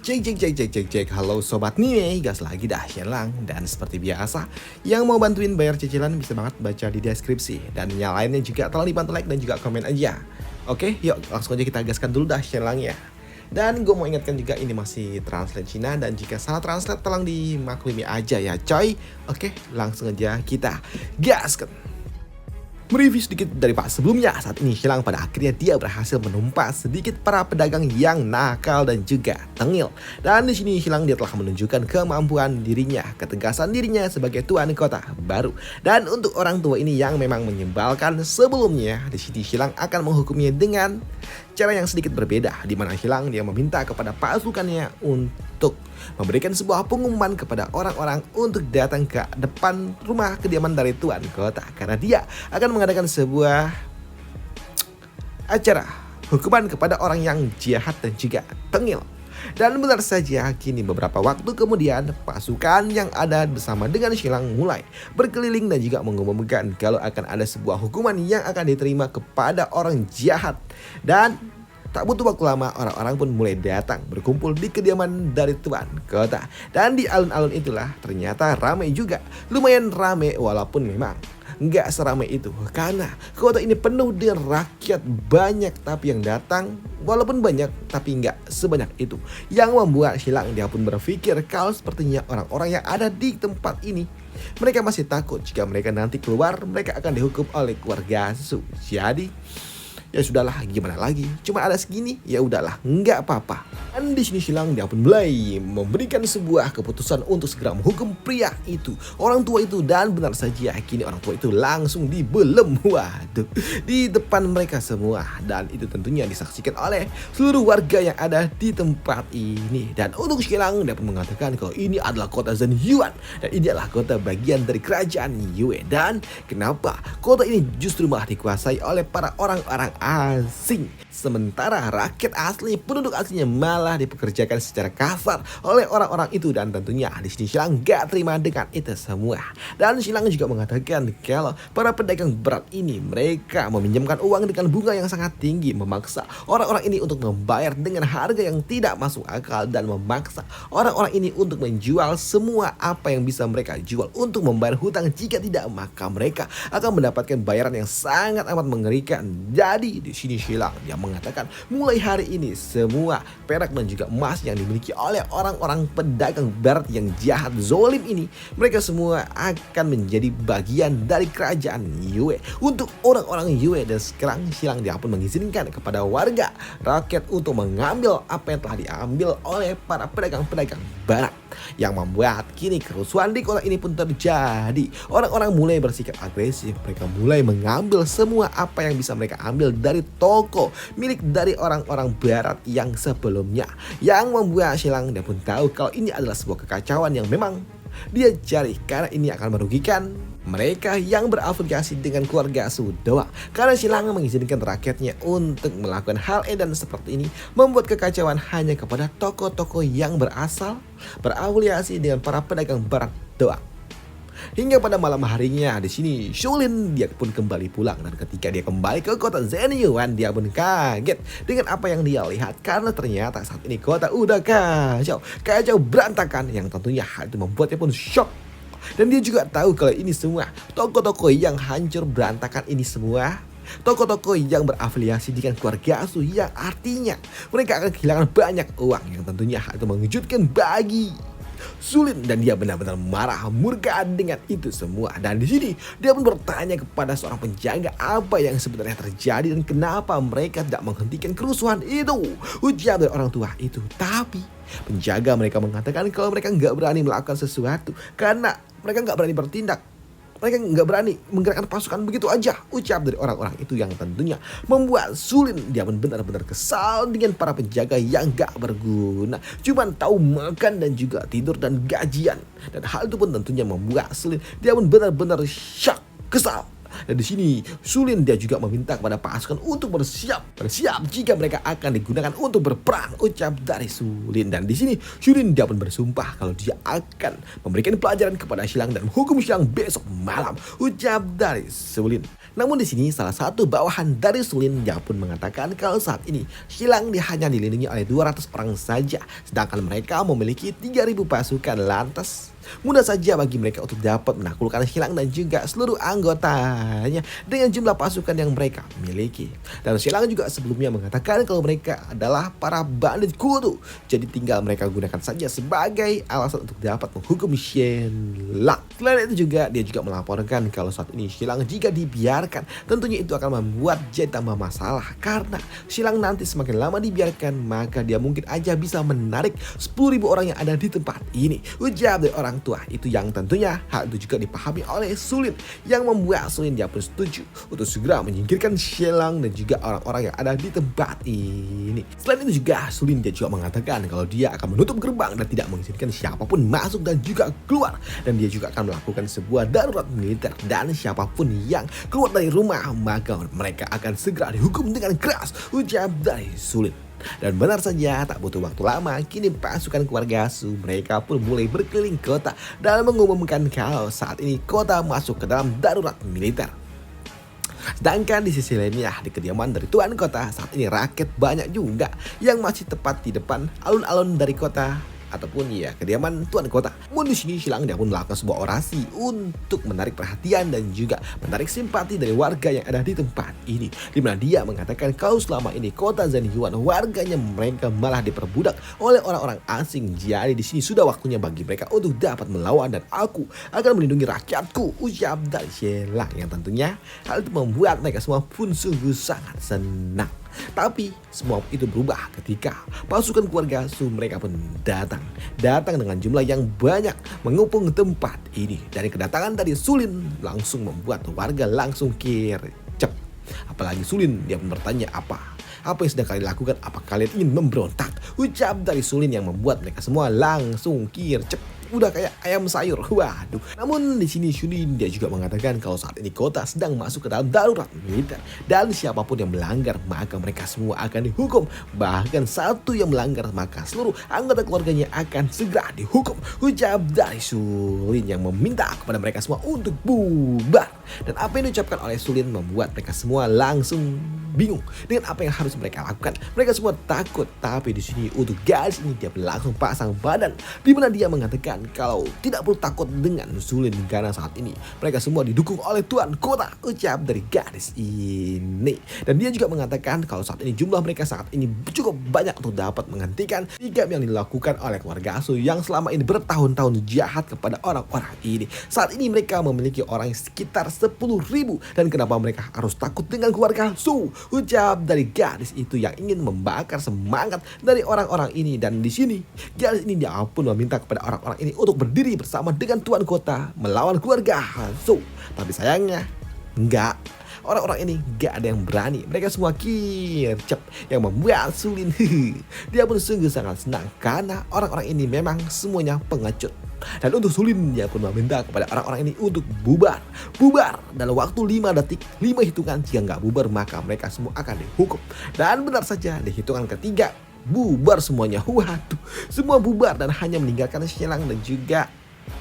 Cek cek cek cek cek cek. Halo sobat nih, gas lagi dah Shelang. Dan seperti biasa, yang mau bantuin bayar cicilan bisa banget baca di deskripsi. Dan yang lainnya juga telah dibantu like dan juga komen aja. Oke, yuk langsung aja kita gaskan dulu dah Shelang ya. Dan gue mau ingatkan juga ini masih translate Cina, dan jika salah translate tolong dimaklumi aja ya coy. Oke, langsung aja kita gaskan. Mereview sedikit dari Pak sebelumnya, saat ini Shelang pada akhirnya dia berhasil menumpas sedikit para pedagang yang nakal dan juga tengil. Dan di sini Shelang dia telah menunjukkan kemampuan dirinya, ketegasan dirinya sebagai tuan kota baru. Dan untuk orang tua ini yang memang menyebalkan sebelumnya, di sini Shelang akan menghukumnya dengan cara yang sedikit berbeda, di mana Shelang dia meminta kepada pasukannya untuk memberikan sebuah pengumuman kepada orang-orang untuk datang ke depan rumah kediaman dari tuan kota, karena dia akan mengadakan sebuah acara hukuman kepada orang yang jahat dan juga tengil. Dan benar saja, kini beberapa waktu kemudian pasukan yang ada bersama dengan Shelang mulai berkeliling dan juga mengumumkan kalau akan ada sebuah hukuman yang akan diterima kepada orang jahat. Dan tak butuh waktu lama, orang-orang pun mulai datang berkumpul di kediaman dari tuan kota. Dan di alun-alun itulah ternyata ramai juga, lumayan ramai walaupun memang nggak seramai itu, karena kota ini penuh dengan rakyat banyak, tapi yang datang walaupun banyak tapi nggak sebanyak itu, yang membuat Shelang dia pun berpikir kalau sepertinya orang-orang yang ada di tempat ini mereka masih takut jika mereka nanti keluar mereka akan dihukum oleh keluarga Su. Jadi ya sudahlah, gimana lagi, cuma ada segini, ya udahlah, nggak apa-apa. Dan di sini Shelang dia pun mulai memberikan sebuah keputusan untuk segera menghukum pria itu, orang tua itu. Dan benar saja, kini orang tua itu langsung dibelem, waduh, di depan mereka semua. Dan itu tentunya disaksikan oleh seluruh warga yang ada di tempat ini. Dan untuk Shelang dia pun mengatakan kalau ini adalah kota Zhenyuan, dan ini adalah kota bagian dari kerajaan Yue. Dan kenapa kota ini justru malah dikuasai oleh para orang-orang asing, sementara rakyat asli, penduduk aslinya malah dipekerjakan secara kasar oleh orang-orang itu. Dan tentunya di sini Shelang gak terima dengan itu semua. Dan Shelang juga mengatakan kalau para pedagang berat ini mereka meminjamkan uang dengan bunga yang sangat tinggi, memaksa orang-orang ini untuk membayar dengan harga yang tidak masuk akal, dan memaksa orang-orang ini untuk menjual semua apa yang bisa mereka jual untuk membayar hutang. Jika tidak, maka mereka akan mendapatkan bayaran yang sangat amat mengerikan. Jadi di sini Shelang yang mengatakan mulai hari ini semua perak dan juga emas yang dimiliki oleh orang-orang pedagang barat yang jahat zolim ini, mereka semua akan menjadi bagian dari kerajaan Yue untuk orang-orang Yue. Dan sekarang Shelang dia pun mengizinkan kepada warga rakyat untuk mengambil apa yang telah diambil oleh para pedagang-pedagang barat, yang membuat kini kerusuhan di kota ini pun terjadi. Orang-orang mulai bersikap agresif, mereka mulai mengambil semua apa yang bisa mereka ambil dari toko milik dari orang-orang barat yang sebelumnya, yang membuat Shelang dia pun tahu kalau ini adalah sebuah kekacauan yang memang dia cari, karena ini akan merugikan mereka yang berafiliasi dengan keluarga Su doang. Karena Shelang mengizinkan rakyatnya untuk melakukan hal edan seperti ini, membuat kekacauan hanya kepada toko-toko yang berafiliasi dengan para pedagang barat doang. Hingga pada malam harinya di sini Shulin dia pun kembali pulang, dan ketika dia kembali ke kota Zhenyuan dia pun kaget dengan apa yang dia lihat, karena ternyata saat ini kota udah kacau berantakan, yang tentunya hal itu membuatnya pun shock. Dan dia juga tahu kalau ini semua toko-toko yang hancur berantakan ini semua toko-toko yang berafiliasi dengan keluarga Su, yang artinya mereka akan kehilangan banyak uang, yang tentunya hal itu mengejutkan bagi Shulin. Dan dia benar-benar marah murka dengan itu semua. Dan di sini dia pun bertanya kepada seorang penjaga apa yang sebenarnya terjadi dan kenapa mereka tidak menghentikan kerusuhan itu. Ujar dari orang tua itu, tapi penjaga mereka mengatakan kalau mereka nggak berani melakukan sesuatu karena mereka nggak berani bertindak. Mereka nggak berani menggerakkan pasukan begitu aja, ucap dari orang-orang itu, yang tentunya membuat Shulin dia pun benar-benar kesal dengan para penjaga yang gak berguna, cuman tahu makan dan juga tidur dan gajian. Dan hal itu pun tentunya membuat Shulin dia pun benar-benar shock, kesal. Dan di sini Sulin dia juga meminta kepada pasukan untuk bersiap jika mereka akan digunakan untuk berperang, ucap dari Sulin. Dan di sini Sulin dia pun bersumpah kalau dia akan memberikan pelajaran kepada Xilang dan menghukum Xilang besok malam, ucap dari Sulin. Namun di sini salah satu bawahan dari Sulin dia pun mengatakan kalau saat ini Xilang dia hanya dilindungi oleh 200 orang saja, sedangkan mereka memiliki 3.000 pasukan. Lantas mudah saja bagi mereka untuk dapat menaklukkan Xilang dan juga seluruh anggotanya dengan jumlah pasukan yang mereka miliki. Dan Xilang juga sebelumnya mengatakan kalau mereka adalah para bandit kutu, jadi tinggal mereka gunakan saja sebagai alasan untuk dapat menghukum Xilang. Selain itu juga dia juga melaporkan kalau saat ini Xilang jika dibiarkan tentunya itu akan membuat jadi tambah masalah, karena Xilang nanti semakin lama dibiarkan maka dia mungkin aja bisa menarik 10.000 orang yang ada di tempat ini, ujar dari orang tua. Itu yang tentunya hal itu juga dipahami oleh Sulin, yang membuat Sulin dia pun setuju untuk segera menyingkirkan Xilang dan juga orang-orang yang ada di tempat ini. Selain itu juga Sulin dia juga mengatakan kalau dia akan menutup gerbang dan tidak mengizinkan siapapun masuk dan juga keluar, dan dia juga akan melakukan sebuah darurat militer, dan siapapun yang keluar dari rumah maka mereka akan segera dihukum dengan keras, ujar dari Sulin. Dan benar saja, tak butuh waktu lama, kini pasukan keluarga Su mereka pun mulai berkeliling kota dan mengumumkan kalau saat ini kota masuk ke dalam darurat militer. Sedangkan di sisi lainnya, di kediaman dari tuan kota saat ini rakyat banyak juga yang masih tepat di depan alun-alun dari kota ataupun ya kediaman tuan kota. Namun di sini Xilang dia pun melakukan sebuah orasi untuk menarik perhatian dan juga menarik simpati dari warga yang ada di tempat ini, di mana dia mengatakan kalau selama ini kota Zhenyuan warganya mereka malah diperbudak oleh orang-orang asing. Jadi di sini sudah waktunya bagi mereka untuk dapat melawan dan aku akan melindungi rakyatku, ucap dari Xilang, yang tentunya hal itu membuat mereka semua pun sungguh sangat senang. Tapi semua itu berubah ketika pasukan keluarga Su mereka pun datang dengan jumlah yang banyak mengepung tempat ini. Dari kedatangan dari Sulin langsung membuat warga langsung kircep. Apalagi Sulin dia pun bertanya apa yang sedang kalian lakukan, apa kalian ingin memberontak, ucap dari Sulin yang membuat mereka semua langsung kircep. Udah kayak ayam sayur, waduh. Namun di sini Sulin dia juga mengatakan kalau saat ini kota sedang masuk ke dalam darurat militer, dan siapapun yang melanggar maka mereka semua akan dihukum. Bahkan satu yang melanggar maka seluruh anggota keluarganya akan segera dihukum, ucap dari Sulin yang meminta kepada mereka semua untuk bubar. Dan apa yang diucapkan oleh Sulin membuat mereka semua langsung bingung dengan apa yang harus mereka lakukan. Mereka semua takut, tapi di sini untuk gadis ini dia langsung pasang badan, di mana dia mengatakan kalau tidak perlu takut dengan Sulin karena saat ini mereka semua didukung oleh tuan kota, ucap dari gadis ini. Dan dia juga mengatakan kalau saat ini jumlah mereka saat ini cukup banyak untuk dapat menghentikan sikap yang dilakukan oleh keluarga Su yang selama ini bertahun-tahun jahat kepada orang-orang ini. Saat ini mereka memiliki orang sekitar 10.000, dan kenapa mereka harus takut dengan keluarga Su, ucap dari gadis itu yang ingin membakar semangat dari orang-orang ini. Dan di sini gadis ini dia pun meminta kepada orang-orang ini untuk berdiri bersama dengan tuan kota melawan keluarga Su. Tapi sayangnya enggak, orang-orang ini gak ada yang berani. Mereka semua kircep, yang membuat Sulin dia pun sungguh sangat senang karena orang-orang ini memang semuanya pengecut. Dan untuk Sulin dia pun meminta kepada orang-orang ini untuk bubar dalam waktu 5 detik, 5 hitungan. Jika nggak bubar maka mereka semua akan dihukum. Dan benar saja di hitungan ketiga bubar semuanya. Waduh, semua bubar dan hanya meninggalkan Xilang dan juga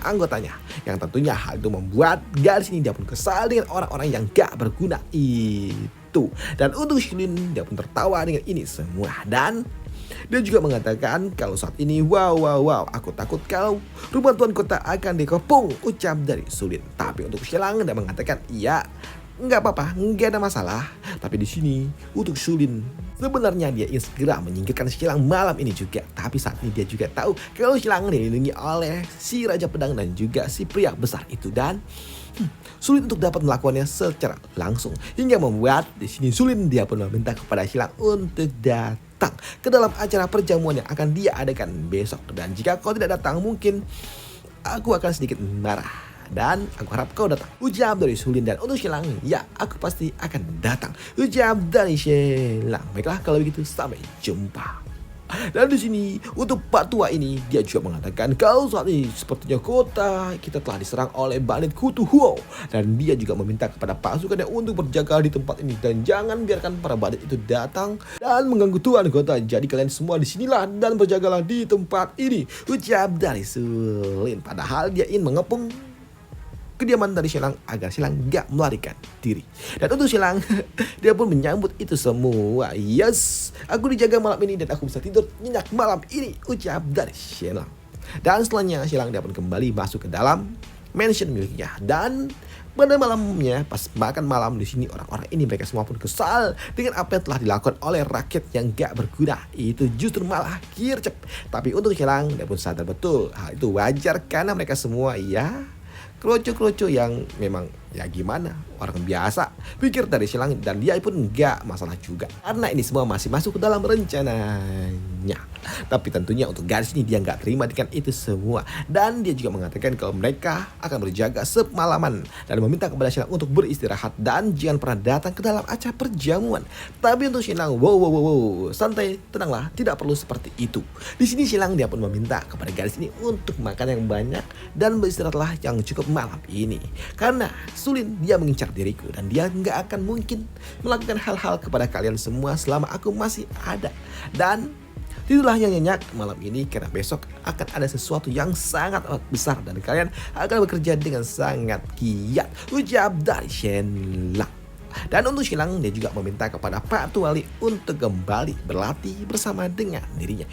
anggotanya, yang tentunya hal itu membuat gadis ini dia pun kesal dengan orang-orang yang gak berguna itu. Dan untuk Sulin dia pun tertawa dengan ini semua, dan dia juga mengatakan kalau saat ini wow, aku takut kalau rumah tuan kota akan dikepung, ucap dari Sulin. Tapi untuk Xilang dia mengatakan iya, nggak apa-apa, nggak ada masalah. Tapi di sini untuk Sulin sebenarnya dia ingin segera menyingkirkan Xilang malam ini juga. Tapi saat ini dia juga tahu kalau Xilang dilindungi oleh si Raja Pedang dan juga si pria besar itu, dan sulit untuk dapat melakukannya secara langsung, hingga membuat di sini Sulin dia pun meminta kepada Xilang untuk datang ke dalam acara perjamuan yang akan dia adakan besok. Dan jika kau tidak datang mungkin aku akan sedikit marah, dan aku harap kau datang, ucap dari Sulin. Dan untuk Xilang, ya aku pasti akan datang, ucap dari Xilang. Baiklah kalau begitu, sampai jumpa. Dan di sini untuk Pak Tua ini dia juga mengatakan kalau saat ini sepertinya kota kita telah diserang oleh bandit Kutu Huo, dan dia juga meminta kepada pasukannya untuk berjaga di tempat ini dan jangan biarkan para bandit itu datang dan mengganggu tuan kota. Jadi kalian semua di sinilah dan berjagalah di tempat ini, ucap dari Sulin. Padahal dia ingin mengepung kediaman dari Xialang agar Xialang gak melarikan diri. Dan untuk Xialang dia pun menyambut itu semua. Yes, aku dijaga malam ini dan aku bisa tidur nyenyak malam ini, ucap dari Xialang. Dan setelahnya Xialang dia pun kembali masuk ke dalam mansion miliknya. Dan pada malamnya pas makan malam di sini orang-orang ini mereka semua pun kesal dengan apa yang telah dilakukan oleh rakyat yang gak berguna. Itu justru malah kircep. Tapi untuk Xialang dia pun sadar betul hal itu wajar karena mereka semua ya kroco-kroco yang memang ya gimana, orang biasa pikir dari Xialang, dan dia pun nggak masalah juga karena ini semua masih masuk ke dalam rencananya. Tapi tentunya untuk gadis ini dia nggak terima dengan itu semua, dan dia juga mengatakan kalau mereka akan berjaga semalaman dan meminta kepada Xialang untuk beristirahat dan jangan pernah datang ke dalam acara perjamuan. Tapi untuk Xialang, wow, santai, tenanglah, tidak perlu seperti itu. Di sini Xialang dia pun meminta kepada gadis ini untuk makan yang banyak dan beristirahatlah yang cukup malam ini karena Sulin dia mengincar diriku dan dia nggak akan mungkin melakukan hal-hal kepada kalian semua selama aku masih ada. Dan tidurlah yang nyenyak malam ini karena besok akan ada sesuatu yang sangat besar dan kalian akan bekerja dengan sangat giat, ucap dari Xialang. Dan untuk Xialang dia juga meminta kepada Pak Tuali untuk kembali berlatih bersama dengan dirinya.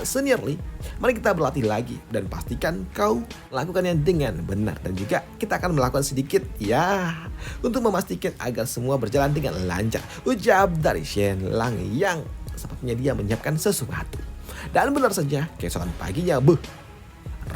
Senior Li, mari kita berlatih lagi dan pastikan kau lakukannya dengan benar, dan juga kita akan melakukan sedikit ya untuk memastikan agar semua berjalan dengan lancar, ucap dari Xialang yang sepertinya dia menyiapkan sesuatu. Dan benar saja keesokan paginya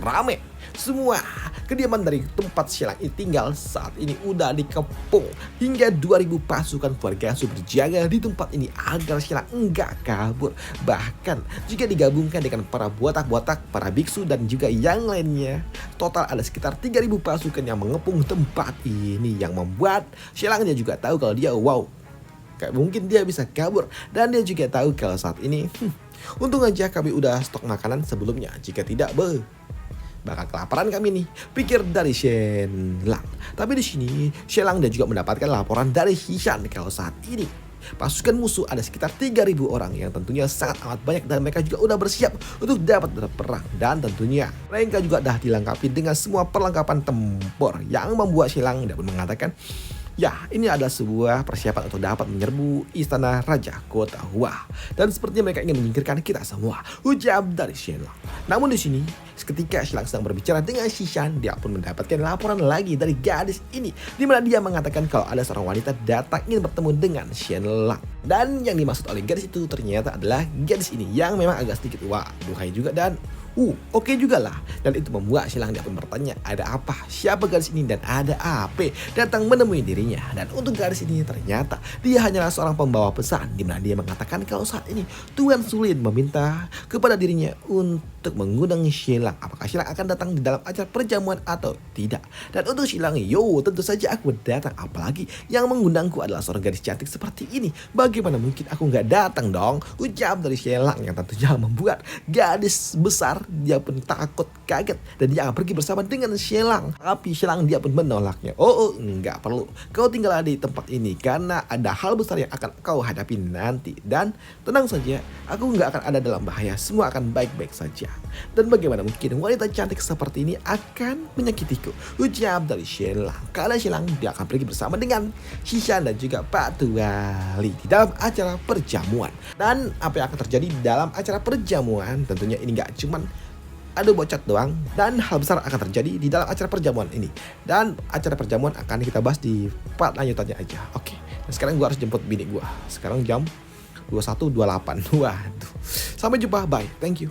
rame semua kediaman dari tempat Xialang ini tinggal saat ini udah dikepung hingga 2000 pasukan keluarga Su berjaga di tempat ini agar Xialang enggak kabur. Bahkan jika digabungkan dengan para botak-botak, para biksu dan juga yang lainnya, total ada sekitar 3000 pasukan yang mengepung tempat ini yang membuat Xialang dia juga tahu kalau dia kayak mungkin dia bisa kabur, dan dia juga tahu kalau saat ini untung aja kami udah stok makanan sebelumnya, jika tidak bakal kelaparan kami nih, pikir dari Xialang. Tapi di sini Xialang dia juga mendapatkan laporan dari Hishan kalau saat ini pasukan musuh ada sekitar 3000 orang yang tentunya sangat amat banyak, dan mereka juga udah bersiap untuk dapat berperang, dan tentunya mereka juga dah dilengkapi dengan semua perlengkapan tempur yang membuat Xialang dia pun mengatakan ya, ini adalah sebuah persiapan untuk dapat menyerbu istana Raja Kota Hua. Dan sepertinya mereka ingin menyingkirkan kita semua, ucap dari Xialang. Namun di sini, ketika Xialang sedang berbicara dengan Hishan, dia pun mendapatkan laporan lagi dari gadis ini, di mana dia mengatakan kalau ada seorang wanita datang ingin bertemu dengan Xialang. Dan yang dimaksud oleh gadis itu ternyata adalah gadis ini yang memang agak sedikit duhai juga dan oke juga lah. Dan itu membuat Xialang dia pun bertanya ada apa, siapa gadis ini dan ada apa datang menemui dirinya. Dan untuk gadis ini ternyata dia hanyalah seorang pembawa pesan, di mana dia mengatakan kalau saat ini Tuan Sulin meminta kepada dirinya untuk mengundang Xialang. Apakah Xialang akan datang di dalam acara perjamuan atau tidak? Dan untuk Xialang, tentu saja aku datang, apalagi yang mengundangku adalah seorang gadis cantik seperti ini. Bagaimana mungkin aku nggak datang dong, ucap dari Xialang yang tentunya membuat gadis besar dia pun takut, kaget, dan dia akan pergi bersama dengan Xialang. Tapi Xialang dia pun menolaknya. Enggak perlu, kau tinggal di tempat ini karena ada hal besar yang akan kau hadapi nanti. Dan tenang saja, aku nggak akan ada dalam bahaya, semua akan baik-baik saja. Dan bagaimana mungkin wanita cantik seperti ini akan menyakitiku, ucap dari Xialang. Karena Xialang dia akan pergi bersama dengan Hishan dan juga Pak Tuali di dalam acara perjamuan. Dan apa yang akan terjadi di dalam acara perjamuan, tentunya ini nggak cuman ada bocot doang, dan hal besar akan terjadi di dalam acara perjamuan ini. Dan acara perjamuan akan kita bahas di part lanjutannya aja. Oke, nah sekarang gue harus jemput bini gue. Sekarang jam 21.28. Waduh. Sampai jumpa, bye, thank you.